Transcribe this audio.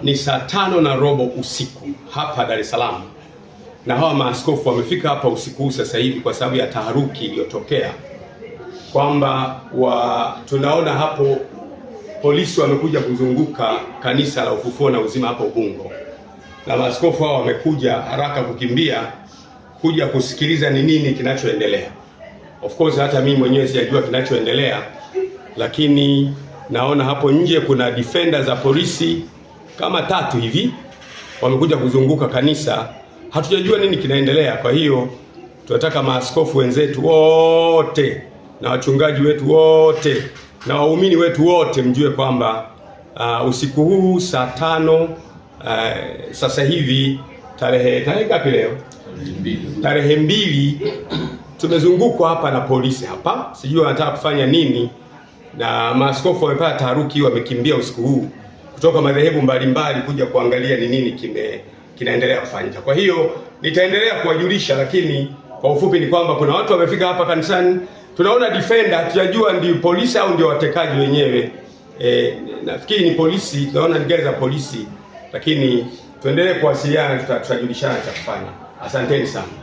Ni saa 5:15 usiku hapa Dar es Salaam, na hawa maaskofu wamefika hapa usiku sasa hivi kwa sababu ya taharuki iliyotokea, kwamba tunaona hapo polisi wamekuja kuzunguka kanisa la Ufufuo na Uzima hapo Ubungo, na maaskofu hao wamekuja haraka kukimbia kuja kusikiliza ni nini kinachoendelea. Of course hata mimi mwenyewe sijajua kinachoendelea, lakini naona hapo nje kuna defender za polisi kama 3 hivi wamekuja kuzunguka kanisa. Hatujajua nini kinaendelea. Kwa hiyo tunataka maaskofu wenzetu wote na wachungaji wetu wote na waumini wetu wote mjue kwamba usiku huu saa 5 sasa hivi tarehe ngapi leo? Tarehe 2 tumezungukwa hapa na polisi hapa. Sijui wanataka kufanya nini, na maaskofu wamepata taharuki, wamekimbia usiku huu kutoka madhehebu mbalimbali kuja kuangalia ni nini kinaendelea kufanyika. Kwa hiyo nitaendelea kuwajulisha, lakini kwa ufupi ni kwamba kuna watu wamefika hapa kanisani. Tunaona defender, hatujajua ndio polisi au ndio watekaji wenyewe. Nafikiri ni polisi, tunaona ni gari za polisi, lakini tuendelee kuwasiliana, tutajulishana cha kufanya. Asanteni sana.